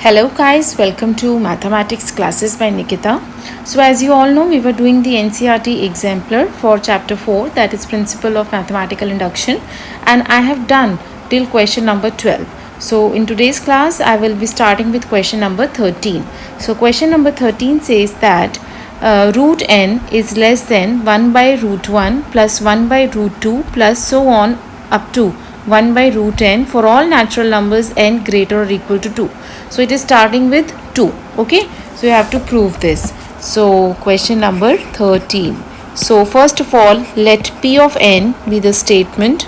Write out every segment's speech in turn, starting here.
Hello guys, welcome to Mathematics classes by Nikita. So as you all know, we were doing the NCERT exemplar for chapter 4, that is Principle of Mathematical Induction, and I have done till question number 12. So in today's class, I will be starting with question number 13. So question number 13 says that root n is less than 1 by root 1 plus 1 by root 2 plus so on up to 1 by root n for all natural numbers n greater or equal to 2. So it is starting with 2. Okay, so you have to prove this. So question number 13. So first of all, let P of n be the statement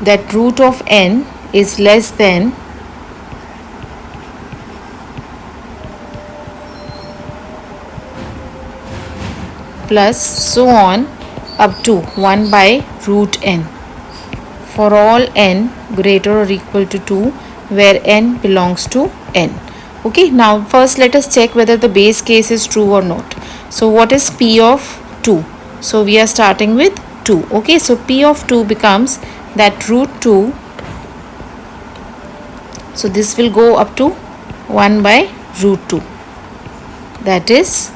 that root of n is less than plus so on up to 1 by root n for all n greater or equal to 2 where n belongs to n. Okay, now first let us check whether the base case is true or not. So what is P of 2? So we are starting with 2. Okay, so P of 2 becomes that root 2. So this will go up to 1 by root 2. That is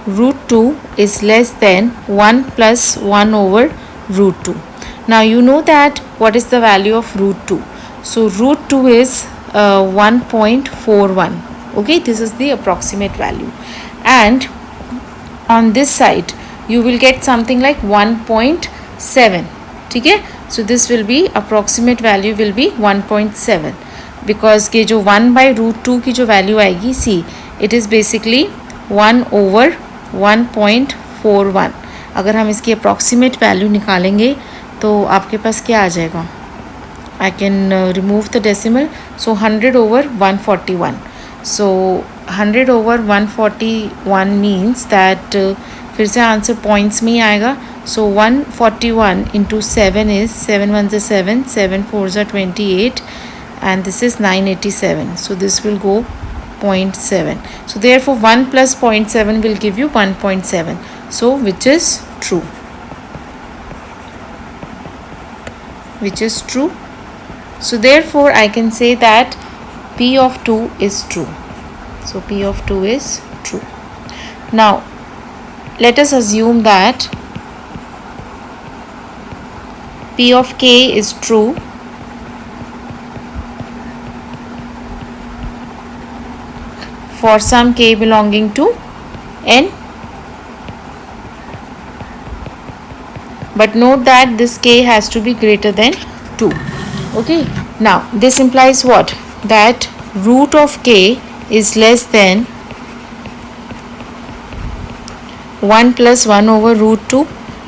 root 2 is less than 1 plus 1 over root 2. Now you know that what is the value of root 2. So root 2 is 1.41. Okay, this is the approximate value. And on this side you will get something like 1.7. Okay, so this will be approximate value will be 1.7 because ये जो 1 by root 2 की जो value आएगी, see it is basically 1 over 1.41. अगर हम इसकी approximate value निकालेंगे तो आपके पास क्या आ जाएगा? I can remove the decimal. So 100 over 141. So 100 over 141 means that फिर से आंसर पॉइंट्स में ही आएगा. So 141 into 7 is 7 1s are 7, 7 4s are 28, and this is 987. So this will go 0.7. So therefore 1 plus 0.7 will give you 1.7. So which is true? Which is true? So therefore I can say that P of 2 is true. So P of 2 is true. Now let us assume that P of k is true for some k belonging to n, but note that this k has to be greater than 2. Okay, now this implies what? That root of k is less than 1 plus 1 over root 2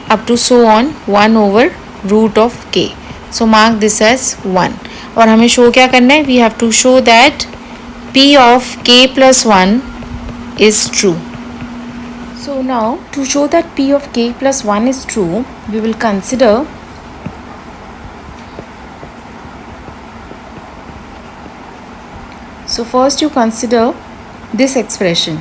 up to so on 1 over root of k. So mark this as 1. और हमें show क्या करना है? We have to show that P of k plus 1 is true. So now to show that P of k plus 1 is true, we will consider so first you consider this expression.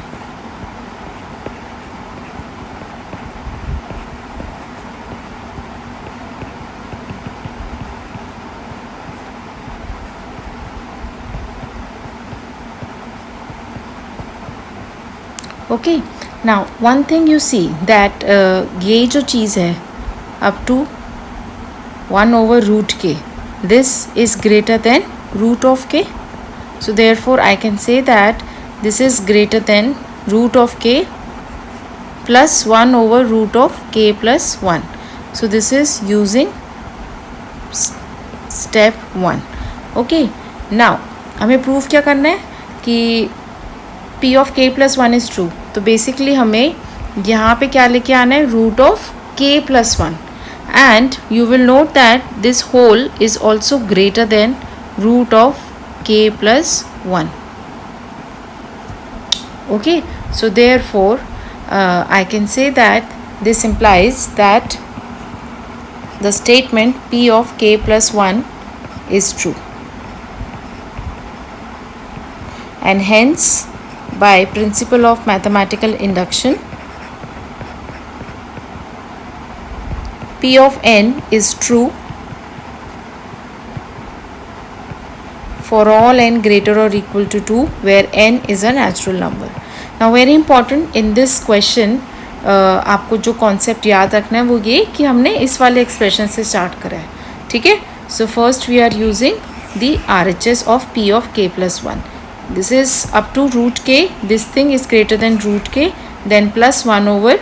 Okay, now one thing you see that ये जो चीज़ है up to 1 over root k, this is greater than root of k. So therefore I can say that this is greater than root of k plus 1 over root of k plus 1. So this is using step 1. Okay, now हमें proof क्या करना है कि P of k plus 1 is true. तो basically हमें यहाँ पे क्या लेके आना है? root of k plus 1, and you will note that this whole is also greater than root of k plus 1. Okay, so therefore I can say that this implies that the statement P of k plus 1 is true, and hence by principle of mathematical induction P of n is true for all n greater or equal to 2 where n is a natural number. Now very important in this question आपको जो concept याद रखना है वो ये कि हमने इस वाले एक्सप्रेशन से स्टार्ट करा है. ठीक है. So first we are using the RHS of P of k plus 1. This is up to root k. This thing is greater than root k, then plus 1 over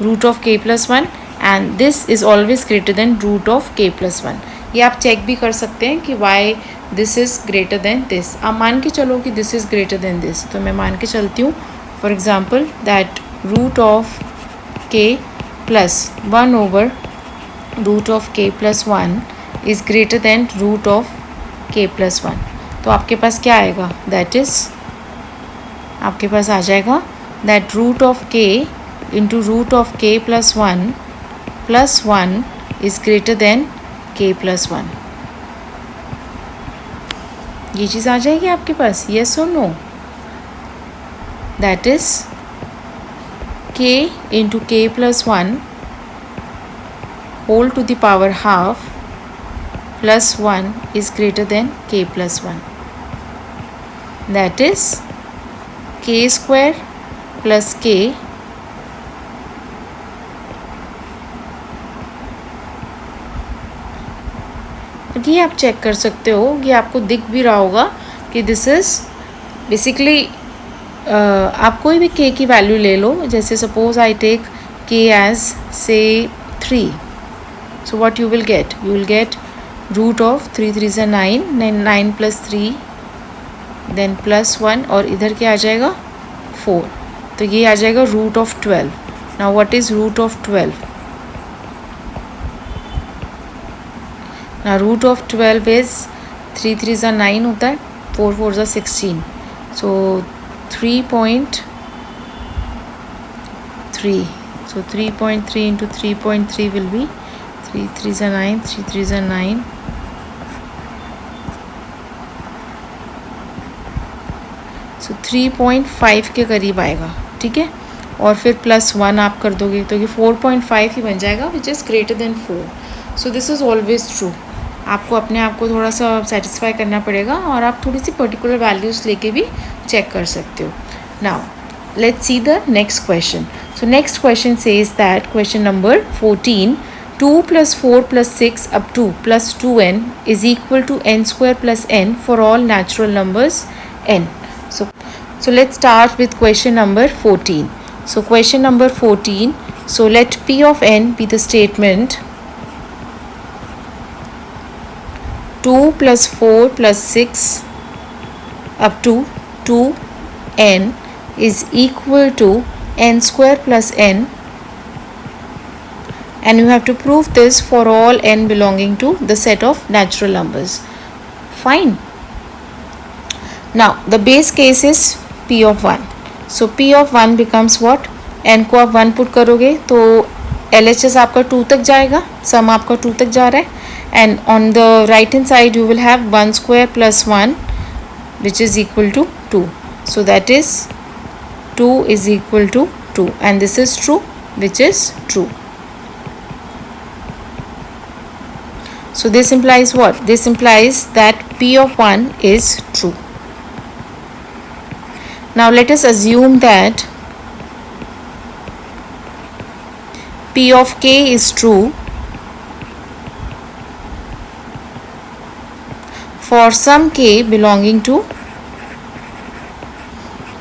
root of k plus 1, and this is always greater than root of k plus 1. ये आप check भी कर सकते हैं कि why this is greater than this. आप मान के चलो कि this is greater than this, तो मैं मान के चलती हूँ for example that root of k plus 1 over root of k plus 1 is greater than root of k plus 1. तो आपके पास क्या आएगा, दैट इज़ आपके पास आ जाएगा that root of k into root of k plus 1 is greater than k plus 1. ये चीज़ आ जाएगी आपके पास, येस और no. That is k into k plus 1 whole to the power half plus 1 is greater than k plus 1. That is k square plus k ये आप check कर सकते हो, ये आपको दिख भी रहा होगा कि दिस इज़ बेसिकली आप कोई भी k की वैल्यू ले लो. जैसे suppose I take k as say 3. So what you will get root of 3 3 से 9 प्लस 3 देन प्लस 1 और इधर क्या आ जाएगा 4. तो ये आ जाएगा root of 12. Now what is root of 12? ना रूट ऑफ 12 इज़ 3 3 से 9 होता है, 4 4 से 16. सो 3.3. सो 3.3 इंटू 3.3 विल बी 3 3 से 9 3 3 से 9. सो 3.5 के करीब आएगा. ठीक है. और फिर प्लस 1 आप कर दोगे तो ये 4.5 ही बन जाएगा which is greater then 4. So this is always true. आपको अपने आप को थोड़ा सा सेटिस्फाई करना पड़ेगा और आप थोड़ी सी पर्टिकुलर वैल्यूज़ लेके भी चेक कर सकते हो. Now let's see the next question. So next question says that question number 14 2 plus 4 plus 6 up to plus 2n is equal to n square plus n for all natural numbers n. So let's start with question number 14. So question number 14, so let P of n be the statement 2 plus 4 plus 6 up to 2n is equal to n square plus n, and you have to prove this for all n belonging to the set of natural numbers. Fine. Now the base case is P of 1. So P of 1 becomes what? n को आप 1 put करोगे तो LHS आपका 2 तक जाएगा, सम आपका 2 तक जा रहा है, and on the right hand side you will have 1 square plus 1 which is equal to 2. So that is 2 is equal to 2, and this is true, which is true. So this implies what? This implies that P of 1 is true. Now let us assume that P of k is true for some k belonging to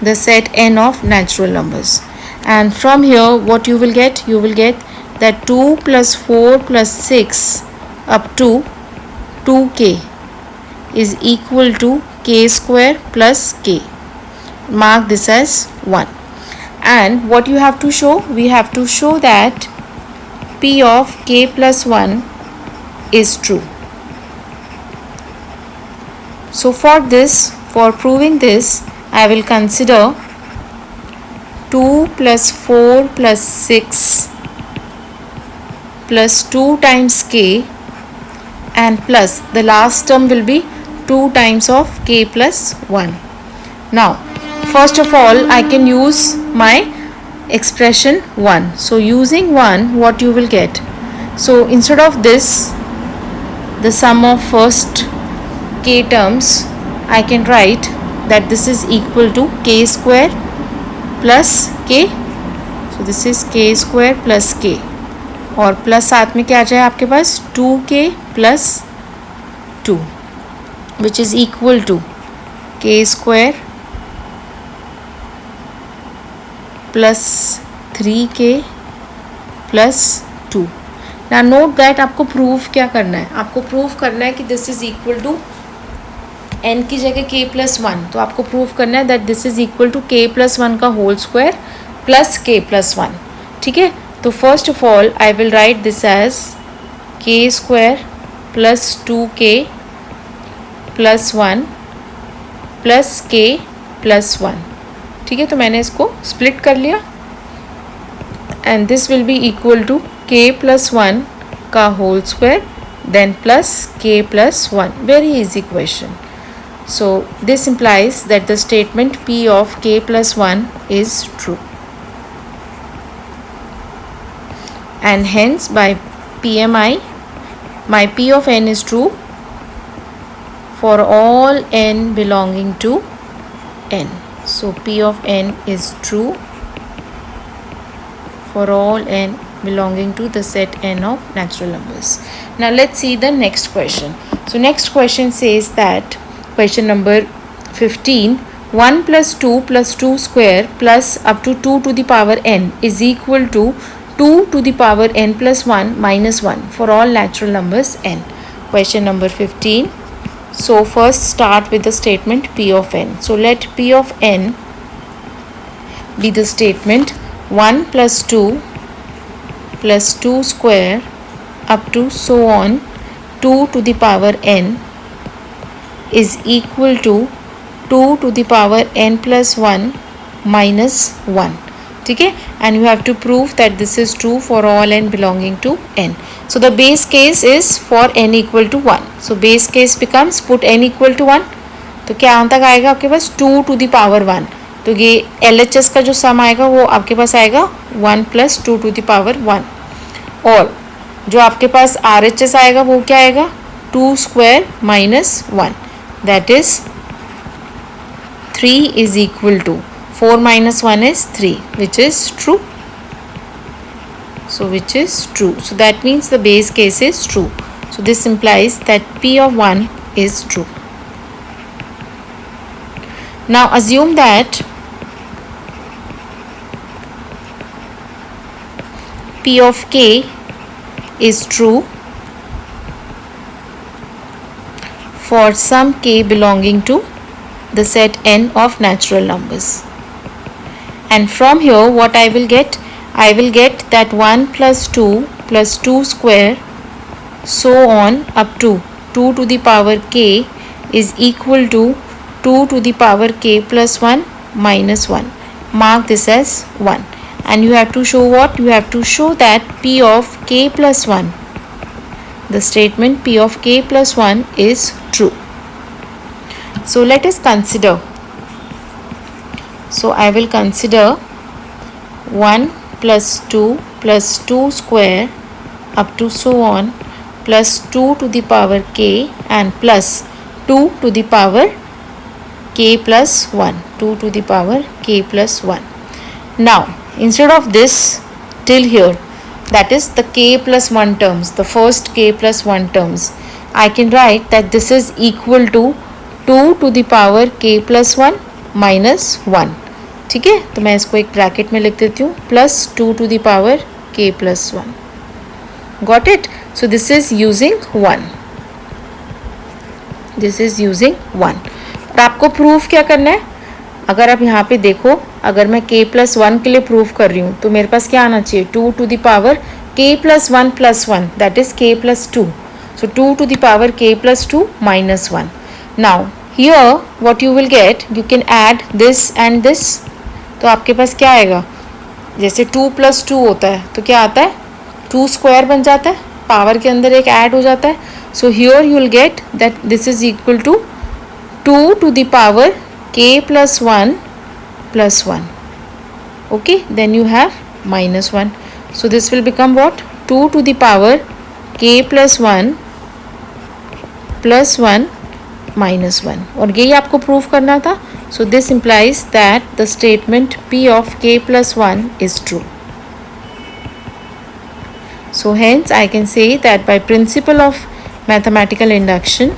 the set n of natural numbers. And from here what you will get? You will get that 2 plus 4 plus 6 up to 2k is equal to k square plus k. Mark this as 1. And what you have to show? We have to show that P of k plus 1 is true. So for this, for proving this, I will consider 2 plus 4 plus 6 plus 2 times k, and plus the last term will be 2 times of k plus 1. Now first of all I can use my expression 1. So using 1, what you will get? So instead of this, the sum of first k terms, I can write that this is equal to k square plus k. So this is k square plus k, और plus साथ में क्या आ जाए आपके पास 2k plus 2, which is equal to k square plus 3k plus 2. ना note that आपको प्रूफ क्या करना है, आपको प्रूफ करना है कि this is equal to n की जगह k प्लस 1, तो आपको प्रूफ करना है that this is equal to k plus 1 का whole square plus k plus 1. ठीक है, तो first of all I will write this as k square plus 2k plus 1 plus k plus 1. ठीक है, तो मैंने इसको स्प्लिट कर लिया and this will be equal to k plus 1 का whole square then plus k plus 1. Very easy question. So this implies that the statement P of k plus 1 is true, and hence by PMI, my P of n is true for all n belonging to n. So P of n is true for all n belonging to the set n of natural numbers. Now let's see the next question. So next question says that question number 15, 1 plus 2 square plus up to 2 to the power n is equal to 2 to the power n plus 1 minus 1 for all natural numbers n. Question number 15. So first start with the statement P of n. So let P of n be the statement 1 plus 2 plus 2 square up to so on 2 to the power n is equal to 2 to the power n plus 1 minus 1. ठीक है, and you have to prove that this is true for all n belonging to n. So the base case is for n equal to 1. So base case becomes put n equal to 1. तो क्या तक आएगा आपके पास 2 to the power 1. तो ये LHS का जो सम आएगा वो आपके पास आएगा 1 plus 2 to the power 1. और जो आपके पास RHS आएगा वो क्या आएगा 2 square minus 1. That is 3 is equal to 4 minus 1 is 3, which is true. So which is true. So that means the base case is true. So this implies that P of 1 is true. Now assume that P of k is true for some k belonging to the set n of natural numbers. And from here what I will get? I will get that 1 plus 2 square so on up to 2 to the power k is equal to 2 to the power k plus 1 minus 1. Mark this as 1. And you have to show what? You have to show that P of k plus 1, the statement P of k plus 1 is true. So let us consider. So I will consider 1 plus 2 square up to so on plus 2 to the power k and plus 2 to the power k plus 1. 2 to the power k plus 1. Now instead of this till here, that is the k plus 1 terms, the first k plus 1 terms, I can write that this is equal to 2 to the power k plus 1 minus 1. ठीक है, तो मैं इसको एक bracket में लिख देती हूँ plus 2 to the power k plus 1. Got it? So this is using 1. This is using 1. और आपको प्रूफ क्या करना है? अगर आप यहाँ पे देखो, अगर मैं k plus 1 के लिए प्रूफ कर रही हूँ तो मेरे पास क्या आना चाहिए 2 to the power k plus 1 plus 1, that is k plus 2. So 2 to the power k plus 2 minus 1. Now here what you will get, you can add this and this. तो आपके पास क्या आएगा, जैसे 2 plus 2 होता है तो क्या आता है 2 square बन जाता है, पावर के अंदर एक ऐड हो जाता है. So here you will get that this is equal to 2 to the power k plus 1 plus 1. Okay, then you have minus 1. So this will become what? 2 to the power k plus 1 plus 1 minus 1, और यही आपको prove करना था. So this implies that the statement p of k plus 1 is true. So hence I can say that by principle of mathematical induction,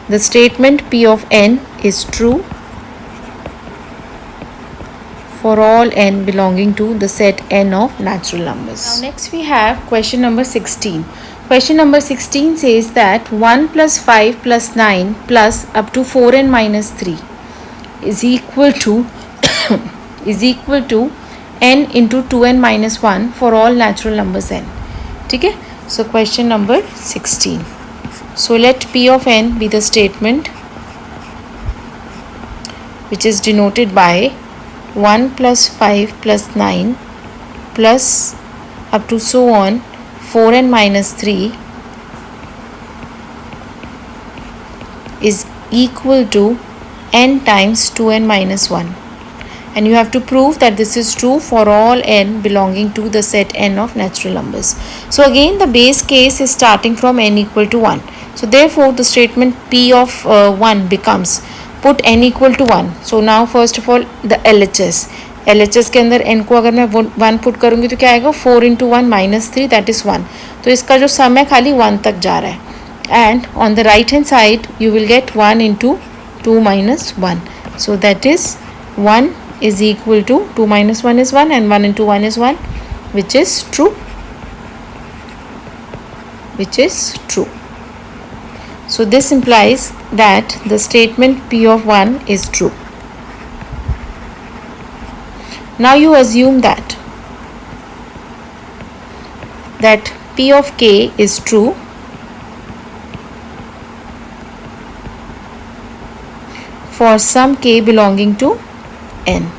the statement p of n is true for all n belonging to the set n of natural numbers. Now next we have question number 16. Question number 16 says that 1 plus 5 plus 9 plus up to 4n minus 3 is equal to is equal to n into 2n minus 1 for all natural numbers n. ठीक है. So question number 16. So let p of n be the statement which is denoted by 1 plus 5 plus 9 plus up to so on 4n minus 3 is equal to n times 2n minus 1, and you have to prove that this is true for all n belonging to the set n of natural numbers. So again the base case is starting from n equal to 1. So therefore the statement p of 1 becomes, put n equal to 1. So now first of all the LHS के अंदर n को अगर मैं 1 put करूँगी तो क्या आएगा, 4 into 1 minus 3 that is 1. तो इसका जो सम है खाली 1 तक जा रहा है. And on the right hand side you will get 1 into 2 minus 1. So that is 1 is equal to 2 minus 1 is 1 and 1 into 1 is 1, which is true. Which is true. So this implies that the statement p of 1 is true. Now you assume that p of k is true for some k belonging to n.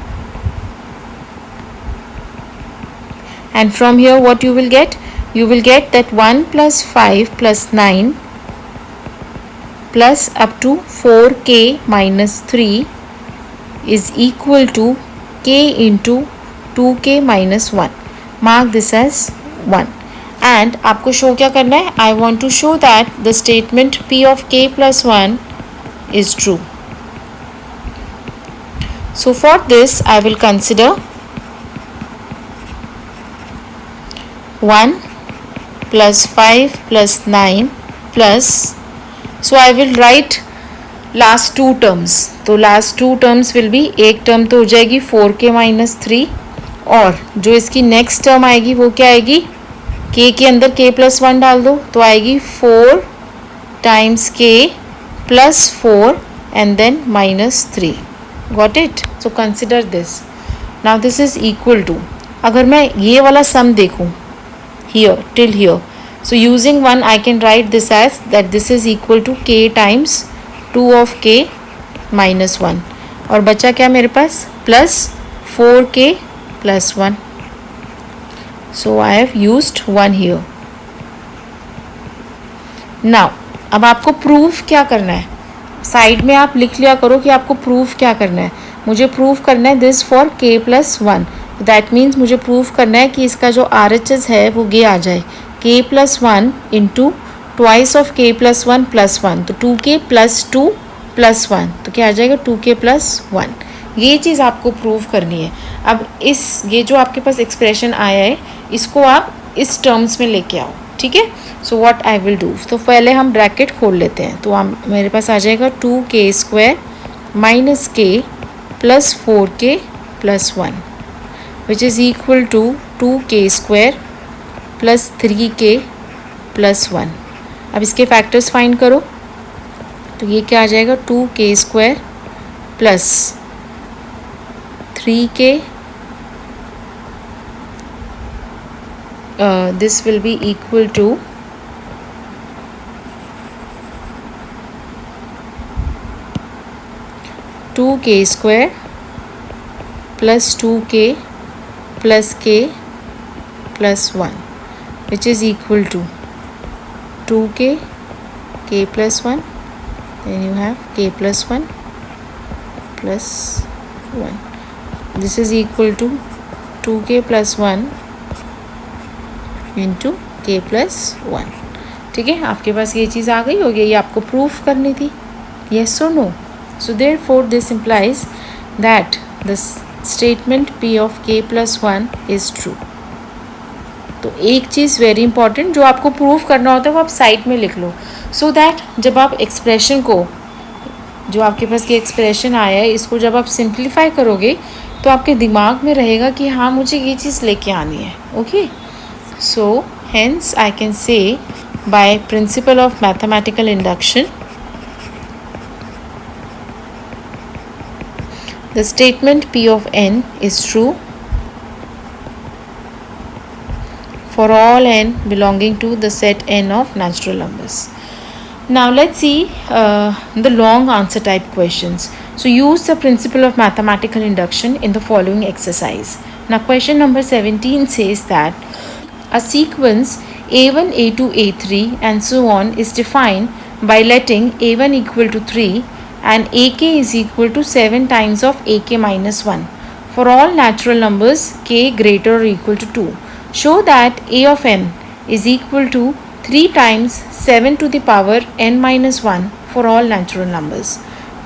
And from here what you will get? You will get that 1 plus 5 plus 9 plus up to 4k minus 3 is equal to k into 2k minus 1. Mark this as 1. And आपको show क्या करना है? I want to show that the statement p of k plus 1 is true. So for this I will consider 1 plus 5 plus 9 plus, so I will write last two terms. तो last two terms will be, एक term तो हो जाएगी 4k minus 3, और जो इसकी next term आएगी वो क्या आएगी, k के अंदर k plus 1 डाल दो तो आएगी 4 times k plus 4 and then minus 3. Got it? So consider this. Now this is equal to, अगर मैं ये वाला sum देखूँ here till here, so using 1 I can write this as that this is equal to k times 2 of k minus 1, और बचा क्या मेरे पास, plus 4k plus 1. So I have used 1 here. Now अब आपको प्रूफ क्या करना है, साइड में आप लिख लिया करो कि आपको प्रूफ क्या करना है. मुझे प्रूफ करना है this for k plus 1. That means मुझे प्रूफ करना है कि इसका जो RHS है वो ये आ जाए, k plus 1 into twice of k plus 1 plus 1, तो 2k plus 2 plus 1, तो क्या आ जाएगा 2k plus 1. ये चीज़ आपको प्रूव करनी है. अब इस ये जो आपके पास एक्सप्रेशन आया है इसको आप इस टर्म्स में लेके आओ. ठीक है. So what I will do, तो पहले हम ब्रैकेट खोल लेते हैं. तो हम मेरे पास आ जाएगा 2k square minus k plus 4k plus 1 which is equal to 2k square plus 3k plus 1. अब इसके फैक्टर्स फाइंड करो तो ये क्या आ जाएगा, 2k square plus 3k, this will be equal to 2k square plus 2k plus k plus 1 which is equal to 2k, k plus 1, then you have k plus 1 plus 1. This is equal to 2k plus 1 into के plus 1. ठीक है, आपके पास ये चीज़ आ गई होगी, ये आपको प्रूफ करनी थी. येस और no? So therefore this implies that the statement P of K plus 1 is true. तो एक चीज़ वेरी इंपॉर्टेंट जो आपको प्रूफ करना होता है वो आप साइड में लिख लो, सो दैट जब आप एक्सप्रेशन को, जो आपके पास ये एक्सप्रेशन आया है, इसको जब आप सिंप्लीफाई करोगे तो आपके दिमाग में रहेगा कि हाँ मुझे ये चीज़ लेके आनी है. Okay, so hence I can say by principle of mathematical induction the statement P of n is true for all n belonging to the set n of natural numbers. Now let's see the long answer type questions. So use the principle of mathematical induction in the following exercise. Now question number 17 says that a sequence a1, a2, a3 and so on is defined by letting a1 equal to 3 and ak is equal to 7 times of ak minus 1 for all natural numbers k greater or equal to 2. Show that a of n is equal to 3 times 7 to the power n minus 1 for all natural numbers.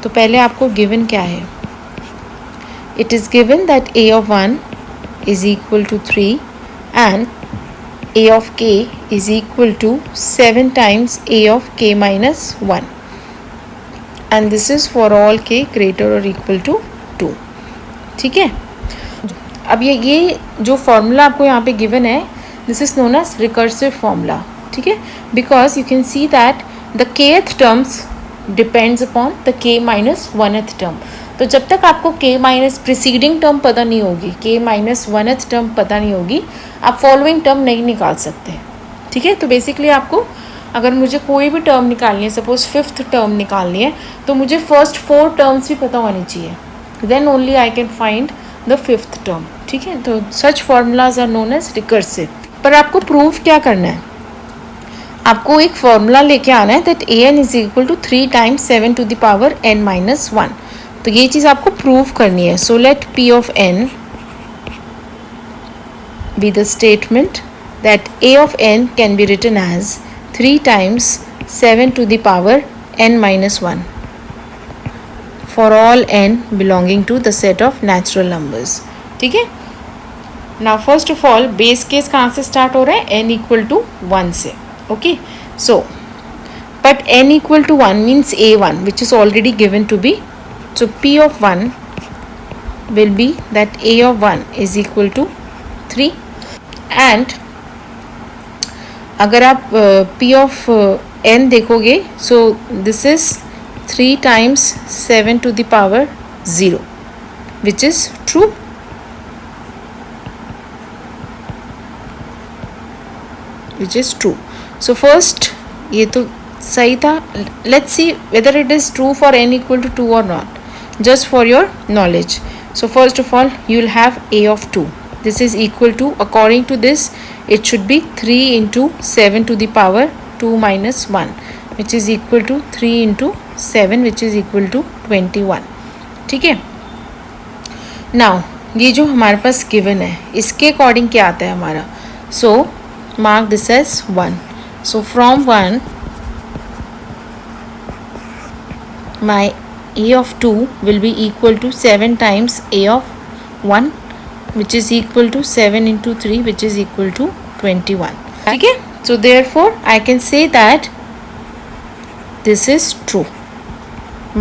तो पहले आपको given क्या है? It is given that a of 1 is equal to 3 and a of k is equal to 7 times a of k minus 1. And this is for all k greater or equal to 2. ठीक है, अब ये जो formula आपको यहाँ पे given है, this is known as recursive formula. ठीक है, because you can see that the kth terms depends upon the k minus 1th term. तो जब तक आपको k माइनस प्रिसीडिंग टर्म पता नहीं होगी, k माइनस 1th टर्म पता नहीं होगी, आप फॉलोइंग टर्म नहीं निकाल सकते. ठीक है, तो बेसिकली आपको अगर मुझे कोई भी टर्म निकालनी है, सपोज 5th टर्म निकालनी है, तो मुझे फर्स्ट 4 टर्म्स भी पता होनी चाहिए, then only I can find the 5th term. ठीक है, तो such formulas are known as recursive. पर आपको प्रूफ क्या करना है? आपको एक फार्मूला लेके आना है that a n is equal to 3 times 7 to the power n minus 1. तो ये चीज़ आपको प्रूव करनी है. So let p of n be the statement that a of n can be written as 3 times 7 to the power n minus 1 for all n belonging to the set of natural numbers. ठीक है, now first of all base case कहाँ से start हो रहा है? n equal to 1 से. Okay, so but n equal to 1 means a1 which is already given to be, so p of 1 will be that a of 1 is equal to 3 and अगर आप p of n देखोगे, so this is 3 times 7 to the power 0 which is true. Which is true. So first ये तो सही था. Let's see whether it is true for n equal to 2 और not, just for your knowledge. So first of all you will have a of 2. This is equal to, according to this, it should be 3 into 7 to the power 2 minus 1, which is equal to 3 into 7, which is equal to 21. ठीक है, now ये जो हमारे पास given है इसके according क्या आता है हमारा? So mark this as 1. So from 1 my a of 2 will be equal to 7 times a of 1, which is equal to 7 into 3, which is equal to 21. ठीक है, so therefore I can say that this is true.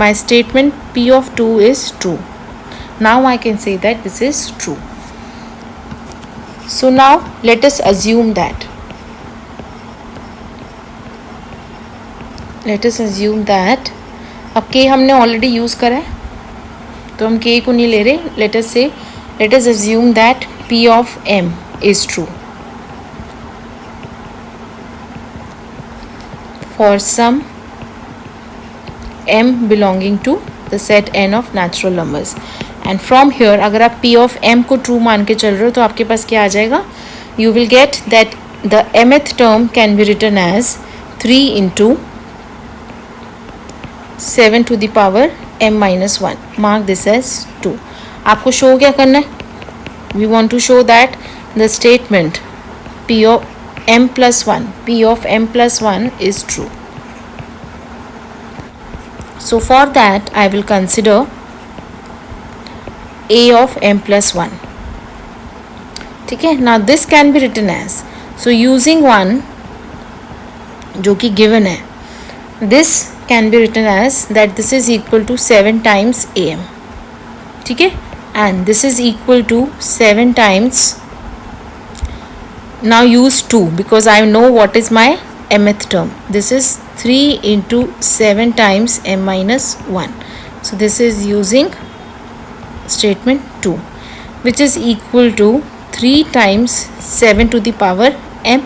My statement p of 2 is true. Now I can say that this is true. So now let us assume that. Let us assume that अब k हमने already use करा है तो हम k को नहीं ले रहे. Let us assume that p of m is true for some m belonging to the set n of natural numbers. And from here अगर आप p of m को true मान के चल रहे हो तो आपके पास क्या आ जाएगा? You will get that the mth term can be written as 3 into 7 to the power m minus 1. Mark this as 2. आपको शो क्या करना है? We want to show that the statement p of m plus 1, p of m plus 1 is true. So for that I will consider a of m plus 1. ठीक है. Now this can be written as, so using 1 जो कि given है, this can be written as that this is equal to 7 times am. ठीक है. And this is equal to 7 times, now use 2 because I know what is my mth term. This is 3 into 7 times m minus 1. So this is using statement 2, which is equal to 3 times 7 to the power m.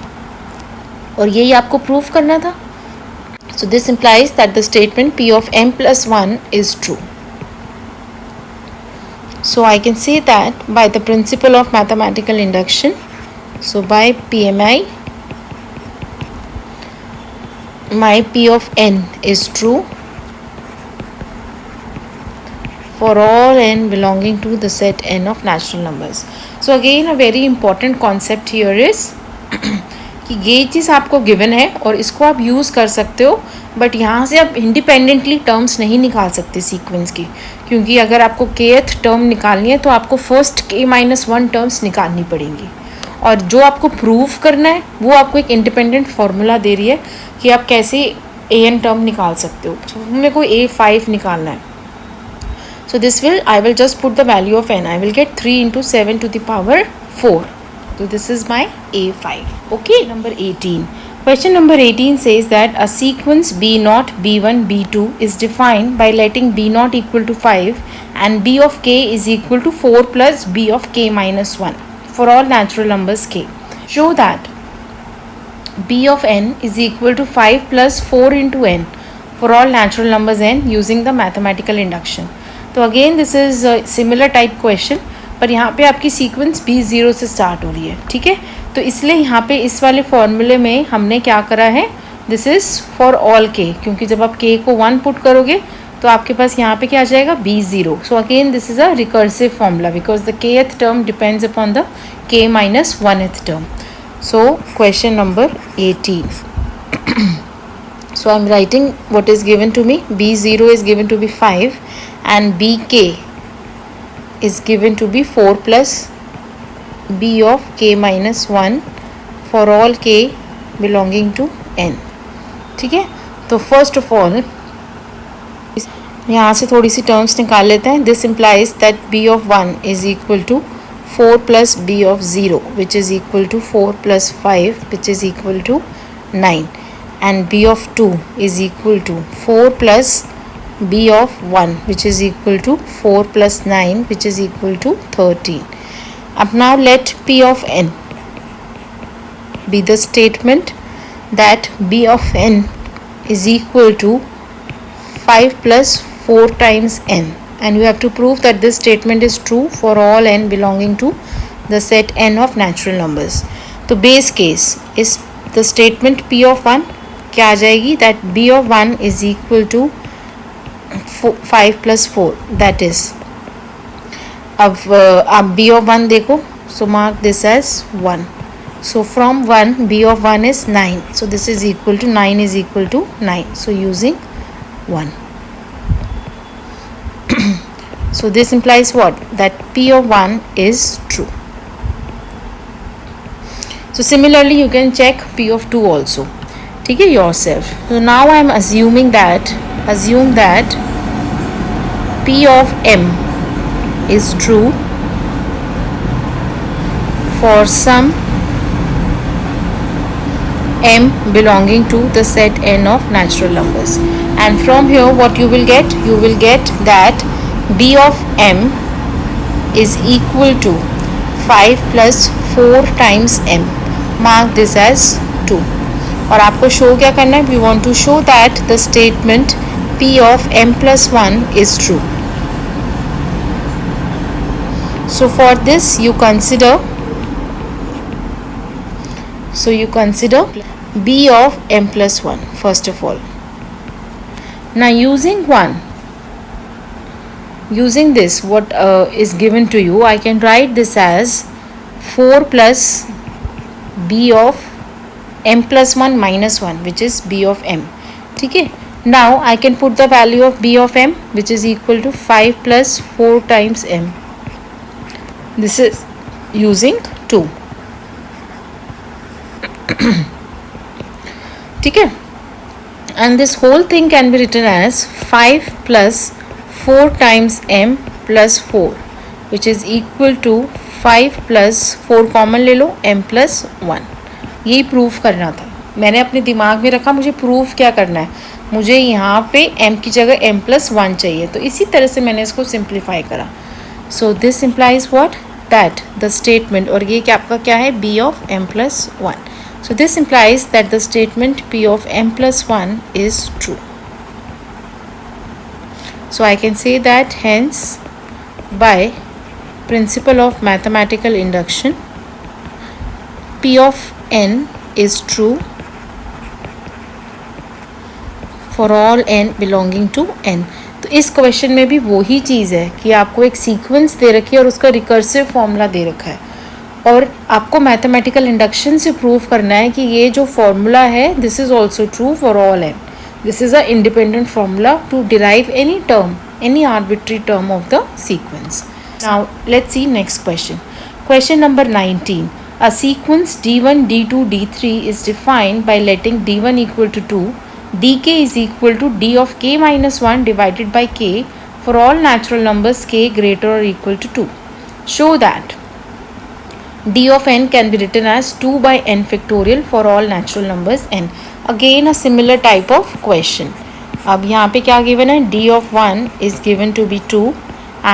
और यही आपको prove करना था. So this implies that the statement p of m plus 1 is true. So I can say that by the principle of mathematical induction, so by PMI, my p of n is true for all n belonging to the set n of natural numbers. So again a very important concept here is कि ये चीज़ आपको given है और इसको आप use कर सकते हो, बट यहाँ से आप इंडिपेंडेंटली टर्म्स नहीं निकाल सकते सीक्वेंस की, क्योंकि अगर आपको kth टर्म निकालनी है तो आपको फर्स्ट k-1 टर्म्स निकालनी पड़ेंगी, और जो आपको प्रूव करना है वो आपको एक इंडिपेंडेंट फार्मूला दे रही है कि आप कैसे an टर्म निकाल सकते हो. तो मेरे को a5 निकालना है. So this will, I will just put the value of n. I will get 3 into 7 to the power 4. So this is my a5. Okay, number 18. Question number 18 says that a sequence b0, b1, b2 is defined by letting b0 equal to 5 and b of k is equal to 4 plus b of k minus 1 for all natural numbers k. Show that b of n is equal to 5 plus 4 into n for all natural numbers n using the mathematical induction. तो again this is similar type question, पर यहाँ पे आपकी sequence b0 से start हो रही है. ठीक है. तो इसलिए यहाँ पे इस वाले फॉर्मूले में हमने क्या करा है, this is for all k, क्योंकि जब आप k को 1 पुट करोगे तो आपके पास यहाँ पे क्या आ जाएगा b0. So again this is a recursive formula because the kth term depends upon the k minus 1th term. So question number 18. So I am writing what is given to me. b0 is given to be 5 and bk is given to be 4 plus b of k minus 1 for all k belonging to n. ठीक है. तो first of all यहाँ से थोड़ी सी terms निकाल लेते हैं. This implies that b of 1 is equal to 4 plus b of 0 which is equal to 4 plus 5 which is equal to 9, and b of 2 is equal to 4 plus b of 1 which is equal to 4 plus 9 which is equal to 13. Up now let p of n be the statement that b of n is equal to 5 plus 4 times n, and you have to prove that this statement is true for all n belonging to the set n of natural numbers. तो base case is the statement p of 1 क्या आ जाएगी, that b of 1 is equal to 5 plus 4, that is, अब आप b of 1 देखो, so mark this as 1. So from 1 b of 1 is 9, so this is equal to 9 is equal to 9, so using 1. So this implies what, that p of 1 is true. So similarly you can check p of 2 also. ठीक है, yourself. So now I am assuming that p of m is true for some m belonging to the set n of natural numbers, and from here what you will get, that b of m is equal to 5 plus 4 times m. Mark this as 2. और आपको show क्या करना है, we want to show that the statement p of m plus 1 is true. So for this you consider b of m plus 1 first of all. Now using this what is given to you, I can write this as 4 plus b of m plus 1 minus 1 which is b of m. ठीक है. Now I can put the value of b of m which is equal to 5 plus 4 times m. This is using 2. ठीक है. And this whole thing can be written as 5 plus 4 times m plus 4 which is equal to 5 plus 4 common ले लो m plus 1. यही proof करना था. मैंने अपने दिमाग में रखा मुझे प्रूफ क्या करना है, मुझे यहाँ पे m की जगह m plus 1 चाहिए, तो इसी तरह से मैंने इसको सिंप्लीफाई करा. So this implies what, that the statement, और ये क्या आपका क्या है, b of m plus 1. So this implies that the statement p of m plus 1 is true. So I can say that hence by principle of mathematical induction p of n is true for all n belonging to n. तो इस question में भी वही चीज़ है कि आपको एक sequence दे रखी है और उसका रिकर्सिव फॉर्मूला दे रखा है, और आपको मैथमेटिकल इंडक्शन से प्रूव करना है कि ये जो फॉर्मूला है this is also true for all n. This is a independent formula to derive any term, any arbitrary term of the sequence. Now let's see next question. Question number 19. A sequence d1, d2, d3 is defined by letting d1 equal to 2, dk is equal to d of k minus 1 divided by k for all natural numbers k greater or equal to 2. Show that d of n can be written as 2 by n factorial for all natural numbers n. Again a similar type of question. अब यहाँ पे क्या given है, d of 1 is given to be 2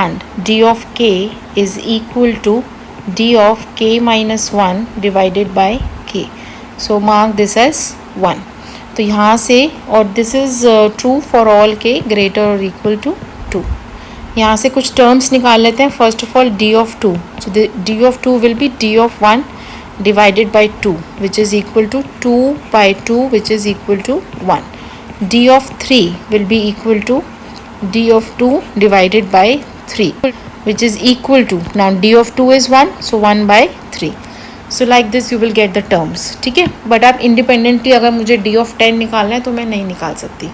and d of k is equal to d of k minus 1 divided by k. So mark this as 1. तो यहाँ से, और this is true for all k greater or equal to 2. यहाँ से कुछ terms निकाल लेते हैं. First of all d of 2. So the d of 2 will be d of 1 divided by 2 which is equal to 2 by 2 which is equal to 1. d of 3 will be equal to d of 2 divided by 3 which is equal to, now d of 2 is 1 so 1 by 3. So like this you will get the terms. ठीक है. But आप independently अगर मुझे d of 10 निकालना है तो मैं नहीं निकाल सकती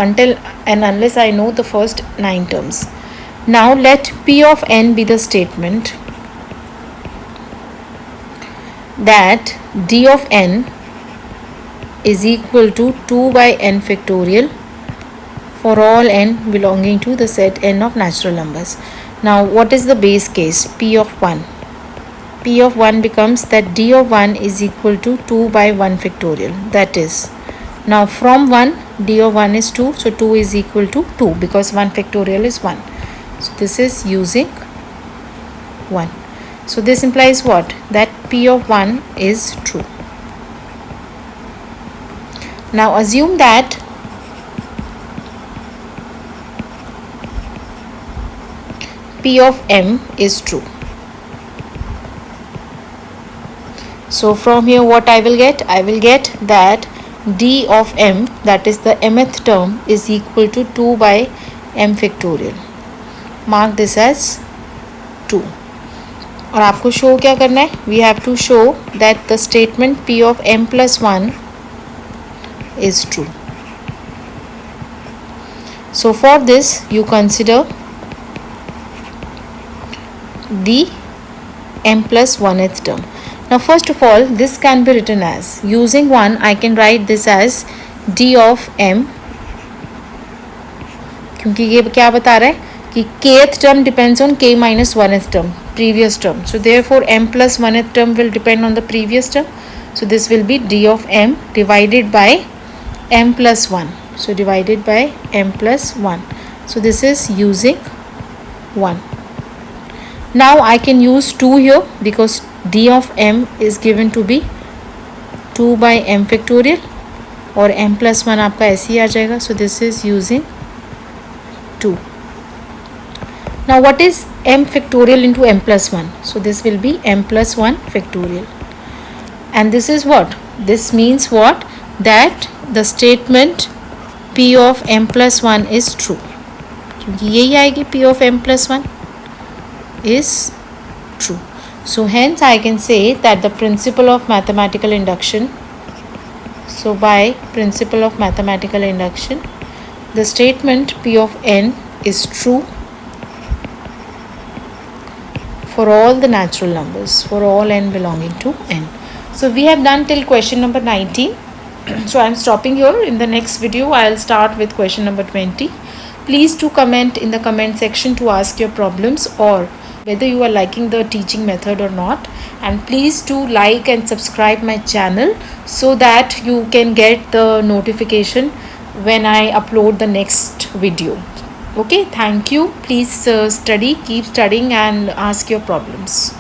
until and unless I know the first 9 terms. Now let p of n be the statement that d of n is equal to 2 by n factorial for all n belonging to the set n of natural numbers. Now what is the base case, p of 1? P of 1 becomes that d of 1 is equal to 2 by 1 factorial. That is, now from 1 d of 1 is 2, so 2 is equal to 2 because 1 factorial is 1. So this is using 1. So this implies what, that p of 1 is true. Now assume that p of m is true. So from here what I will get? I will get that d of m, that is the mth term, is equal to 2 by m factorial. Mark this as 2. और आपको show क्या करना है? We have to show that the statement p of m plus 1 is true. So for this you consider the m plus 1th term. Now first of all this can be written as, using 1 I can write this as d of m, क्योंकि ये क्या बता रहा है कि kth term depends on k minus 1th term, previous term. So therefore m plus 1th term will depend on the previous term. So this will be d of m divided by m plus 1. So divided by m plus 1. So this is using 1. Now I can use 2 here because d of m is given to be 2 by m factorial और m plus 1 आपका ऐसे ही आ जाएगा. So this is using 2. Now what is m factorial into m plus 1? So this will be m plus 1 factorial. And this is what? This means what? That the statement p of m plus 1 is true. क्योंकि यही आएगी p of m plus 1 is true. So hence I can say that the principle of mathematical induction, so by principle of mathematical induction, the statement P of n is true for all the natural numbers, for all n belonging to n. So we have done till question number 19. So I am stopping here. In the next video I will start with question number 20. Please do comment in the comment section to ask your problems or whether you are liking the teaching method or not, and please do like and subscribe my channel so that you can get the notification when I upload the next video. Okay, thank you. Please study, keep studying and ask your problems.